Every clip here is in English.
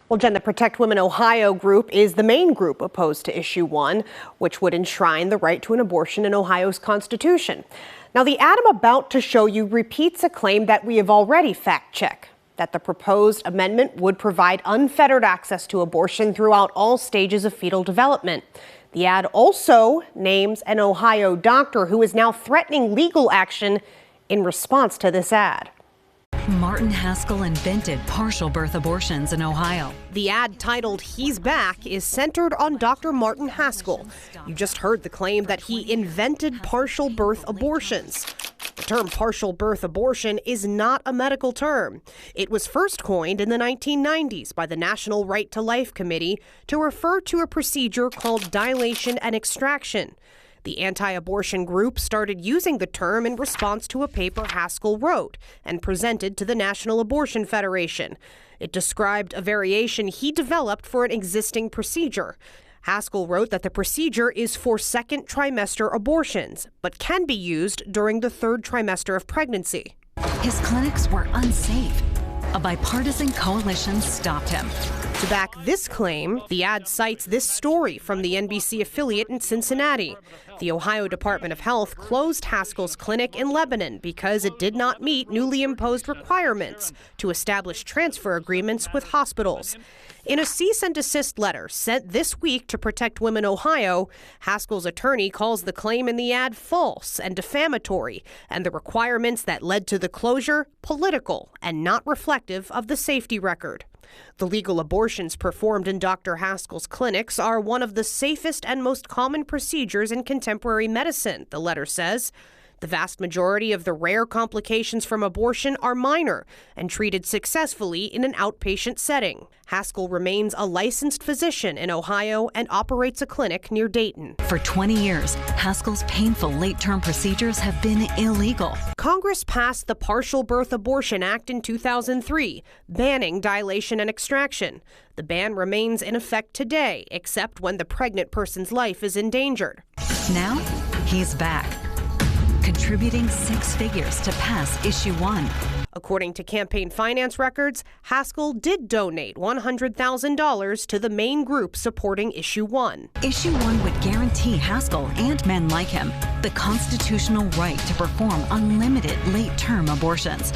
Well, Jen, the Protect Women Ohio group is the main group opposed to Issue 1, which would enshrine the right to an abortion in Ohio's Constitution. Now, the ad I'm about to show you repeats a claim that we have already fact-checked, that the proposed amendment would provide unfettered access to abortion throughout all stages of fetal development. The ad also names an Ohio doctor who is now threatening legal action in response to this ad. Martin Haskell invented partial birth abortions in Ohio. The ad titled "He's Back" is centered on Dr. Martin Haskell. You just heard the claim that he invented partial birth abortions. The term partial birth abortion is not a medical term. It was first coined in the 1990s by the National Right to Life Committee to refer to a procedure called dilation and extraction. The anti-abortion group started using the term in response to a paper Haskell wrote and presented to the National Abortion Federation. It described a variation he developed for an existing procedure. Haskell wrote that the procedure is for second trimester abortions, but can be used during the third trimester of pregnancy. His clinics were unsafe. A bipartisan coalition stopped him. To back this claim, the ad cites this story from the NBC affiliate in Cincinnati. The Ohio Department of Health closed Haskell's clinic in Lebanon because it did not meet newly imposed requirements to establish transfer agreements with hospitals. In a cease and desist letter sent this week to Protect Women Ohio, Haskell's attorney calls the claim in the ad false and defamatory, and the requirements that led to the closure political and not reflective of the safety record. The legal abortions performed in Dr. Haskell's clinics are one of the safest and most common procedures in contemporary medicine, the letter says. The vast majority of the rare complications from abortion are minor and treated successfully in an outpatient setting. Haskell remains a licensed physician in Ohio and operates a clinic near Dayton. For 20 years, Haskell's painful late-term procedures have been illegal. Congress passed the Partial Birth Abortion Act in 2003, banning dilation and extraction. The ban remains in effect today, except when the pregnant person's life is endangered. Now, he's back, contributing 6 figures to pass Issue 1. According to campaign finance records, Haskell did donate $100,000 to the main group supporting Issue 1. Issue 1 would guarantee Haskell and men like him the constitutional right to perform unlimited late-term abortions.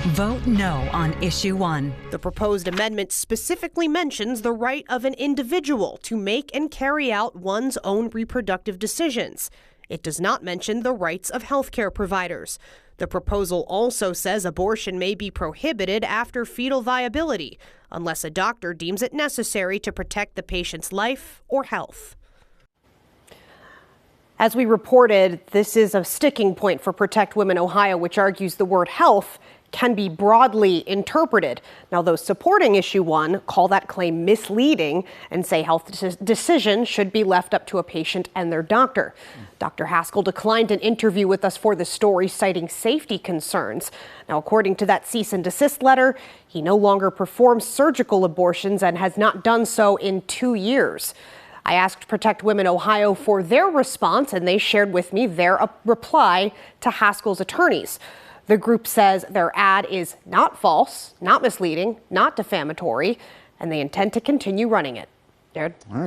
Vote no on Issue 1. The proposed amendment specifically mentions the right of an individual to make and carry out one's own reproductive decisions. It does not mention the rights of healthcare providers. The proposal also says abortion may be prohibited after fetal viability, unless a doctor deems it necessary to protect the patient's life or health. As we reported, this is a sticking point for Protect Women Ohio, which argues the word health can be broadly interpreted. Now, those supporting Issue 1 call that claim misleading and say health decisions should be left up to a patient and their doctor. Dr. Haskell declined an interview with us for the story, citing safety concerns. Now, according to that cease and desist letter, he no longer performs surgical abortions and has not done so in 2 years. I asked Protect Women Ohio for their response, and they shared with me their reply to Haskell's attorneys. The group says their ad is not false, not misleading, not defamatory, and they intend to continue running it. Jared? All right.